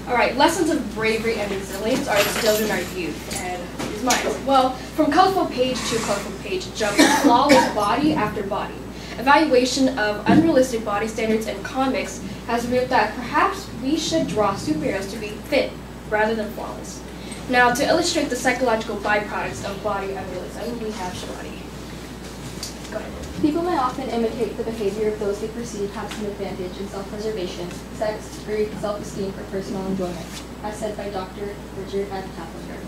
All right, lessons of bravery and resilience are instilled in our youth and these minds. Well, from colorful page to colorful page, jump flawless body after body. Evaluation of unrealistic body standards in comics has revealed that perhaps we should draw superheroes to be fit rather than flawless. Now, to illustrate the psychological byproducts of body unrealism, we have Shivani. Go ahead. People may often imitate the behavior of those they perceive have some advantage in self-preservation, sex, greed, self-esteem, or personal enjoyment, as said by Dr. Richard F. Tafflinger.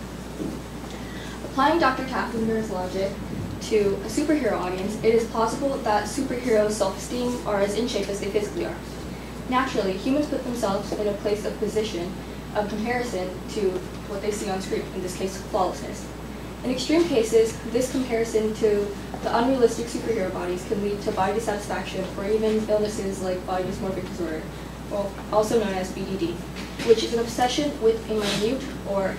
Applying Dr. Tafflinger's logic to a superhero audience, it is plausible that superheroes' self-esteem are as in shape as they physically are. Naturally, humans put themselves in a place of position of comparison to what they see on screen, in this case, flawlessness. In extreme cases, this comparison to the unrealistic superhero bodies can lead to body dissatisfaction or even illnesses like body dysmorphic disorder, also known as BDD, which is an obsession with a minute or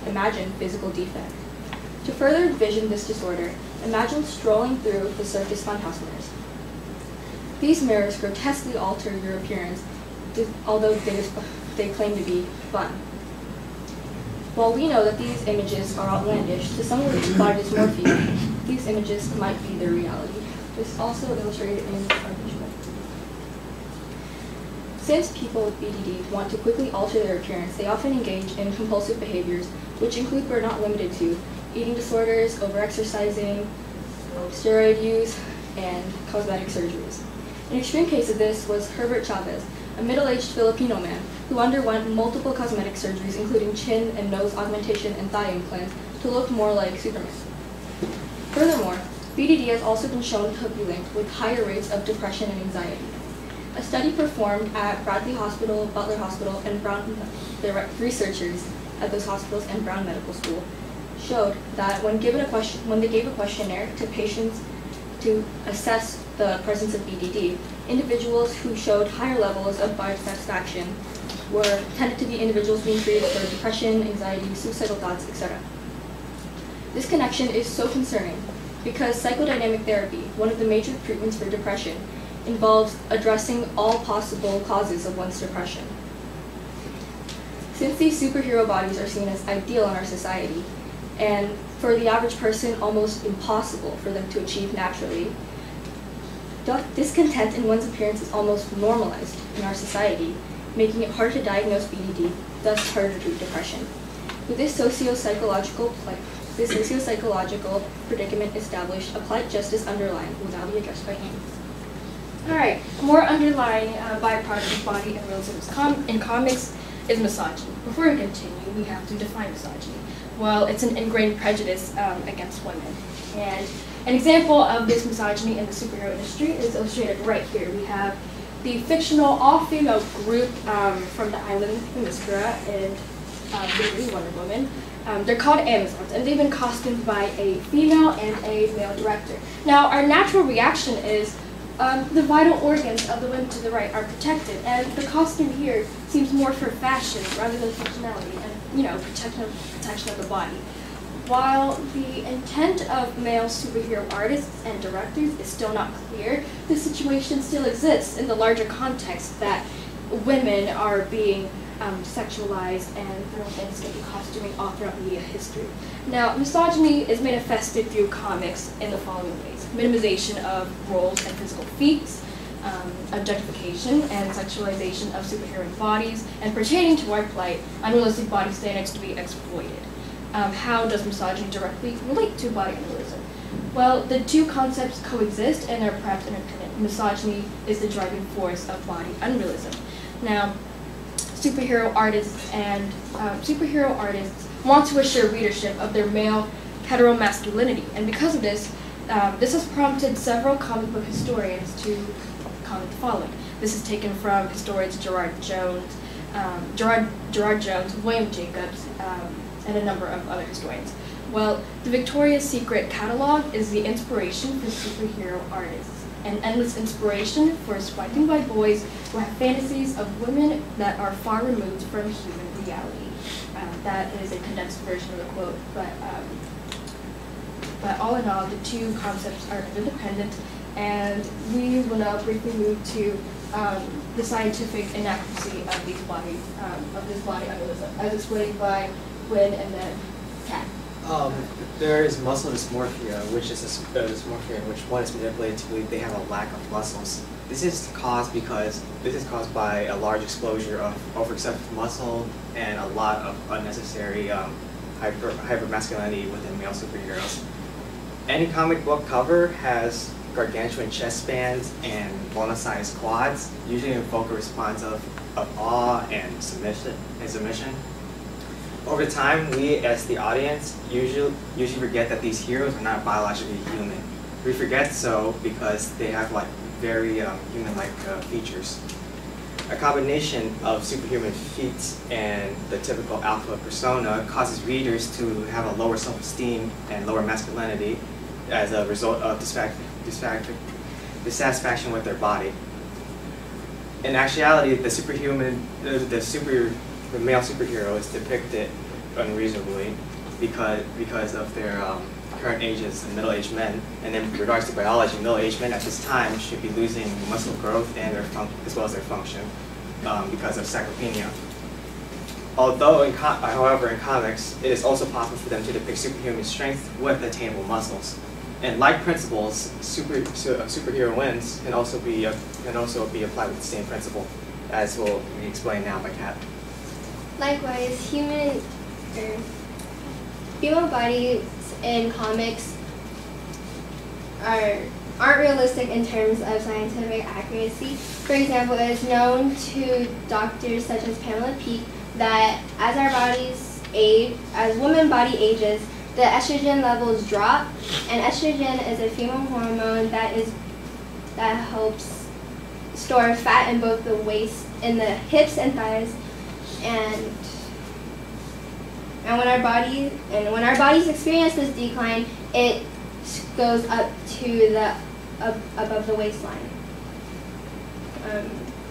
imagined physical defect. To further envision this disorder, imagine strolling through the circus funhouse mirrors. These mirrors grotesquely alter your appearance, although they claim to be fun. While we know that these images are outlandish, to someone with body dysmorphia, these images might be their reality. This is also illustrated in our visual. Since people with BDD want to quickly alter their appearance, they often engage in compulsive behaviors, which include but are not limited to eating disorders, overexercising, steroid use, and cosmetic surgeries. An extreme case of this was Herbert Chavez, a middle-aged Filipino man who underwent multiple cosmetic surgeries, including chin and nose augmentation and thigh implants, to look more like Superman. Furthermore, BDD has also been shown to be linked with higher rates of depression and anxiety. A study performed at Bradley Hospital, Butler Hospital, and Brown, the researchers at those hospitals and Brown Medical School, showed that when they gave a questionnaire to patients to assess the presence of BDD, individuals who showed higher levels of body satisfaction tended to be individuals being treated for depression, anxiety, suicidal thoughts, etc. This connection is so concerning because psychodynamic therapy, one of the major treatments for depression, involves addressing all possible causes of one's depression. Since these superhero bodies are seen as ideal in our society, and for the average person almost impossible for them to achieve naturally, discontent in one's appearance is almost normalized in our society, making it hard to diagnose BDD, thus harder to treat depression. With this socio-psychological predicament established, applied justice underlined will now be addressed by Amy. All right, more underlying byproduct of body and realism in comics is misogyny. Before we continue, we have to define misogyny. Well, it's an ingrained prejudice against women. And an example of this misogyny in the superhero industry is illustrated right here. We have the fictional all-female group from the island Themyscira and Liberty, Wonder Woman. They're called Amazons, and they've been costumed by a female and a male director. Now, our natural reaction is the vital organs of the women to the right are protected, and the costume here seems more for fashion rather than functionality and, protection of the body. While the intent of male superhero artists and directors is still not clear, the situation still exists in the larger context that women are being sexualized and things can be costuming all throughout media history. Now, misogyny is manifested through comics in the following ways: minimization of roles and physical feats, objectification and sexualization of superhero bodies, and pertaining to our plight, unrealistic body standards to be exploited. How does misogyny directly relate to body unrealism? Well, the two concepts coexist and are perhaps interdependent. Misogyny is the driving force of body unrealism. Now, superhero artists want to assure readership of their male heteromasculinity, and because of this, this has prompted several comic book historians to comment the following. This is taken from historians Gerard Jones, William Jacobs, and a number of other historians. Well, the Victoria's Secret catalog is the inspiration for superhero artists, an endless inspiration for swiping by boys who have fantasies of women that are far removed from human reality. That is a condensed version of the quote, but all in all, the two concepts are independent, and we will now briefly move to the scientific inaccuracy of these this body unrealism, as explained by Wynn and then Kat. There is muscle dysmorphia, which is a dysmorphia in which one is manipulated to believe they have a lack of muscles. This is caused by a large exposure of overextended muscle and a lot of unnecessary hypermasculinity within male superheroes. Any comic book cover has gargantuan chest spans and walnut-sized quads, usually invoke a response of awe and submission. Over time, we as the audience usually forget that these heroes are not biologically human. We forget so because they have like very human-like features. A combination of superhuman feats and the typical alpha persona causes readers to have a lower self-esteem and lower masculinity as a result of dissatisfaction with their body. In actuality, the male superhero is depicted unreasonably because of their current age as middle-aged men. And in regards to biology, middle-aged men at this time should be losing muscle growth and as well as their function because of sarcopenia. However, in comics, it is also possible for them to depict superhuman strength with attainable muscles. And like principles, superhero wins can also be applied with the same principle, as will be explained now by Kat. Likewise, female bodies in comics aren't realistic in terms of scientific accuracy. For example, it is known to doctors such as Pamela Peeke that as our bodies age, as women's body ages, the estrogen levels drop, and estrogen is a female hormone that helps store fat in both the waist, in the hips and thighs, and when our bodies experience this decline, it goes up to above the waistline.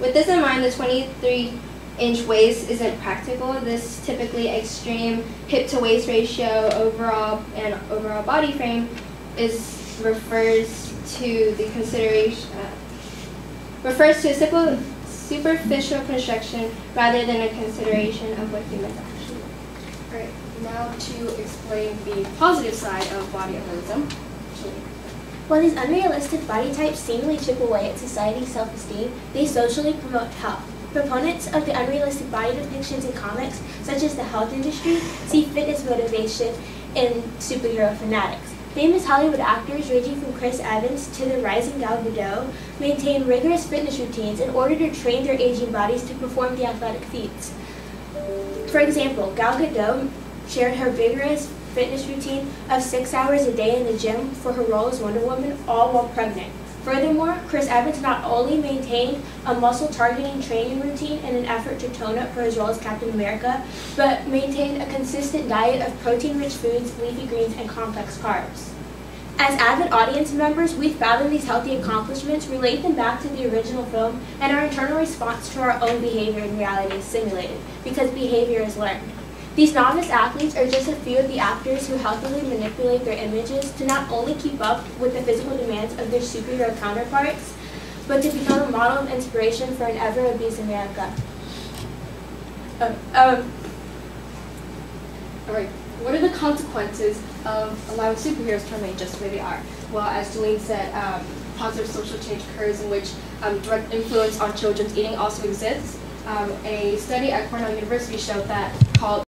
With this in mind, the 23-inch waist isn't practical. This typically extreme hip-to-waist ratio overall body frame refers to a superficial construction rather than a consideration of what humans actually are. Alright, now to explain the positive side of body unrealism. While these unrealistic body types seemingly chip away at society's self-esteem, they socially promote health. Proponents of the unrealistic body depictions in comics, such as the health industry, see fitness motivation in superhero fanatics. Famous Hollywood actors, ranging from Chris Evans to the rising Gal Gadot, maintain rigorous fitness routines in order to train their aging bodies to perform the athletic feats. For example, Gal Gadot shared her vigorous fitness routine of 6 hours a day in the gym for her role as Wonder Woman, all while pregnant. Furthermore, Chris Evans not only maintained a muscle-targeting training routine in an effort to tone up for his role as Captain America, but maintained a consistent diet of protein-rich foods, leafy greens, and complex carbs. As avid audience members, we fathom these healthy accomplishments, relate them back to the original film, and our internal response to our own behavior in reality is simulated, because behavior is learned. These novice athletes are just a few of the actors who healthily manipulate their images to not only keep up with the physical demands of their superhero counterparts, but to become a model of inspiration for an ever-obese America. Alright, what are the consequences of allowing superheroes to remain just the way they are? Well, as Jolene said, positive social change occurs in which direct influence on children's eating also exists. A study at Cornell University showed that called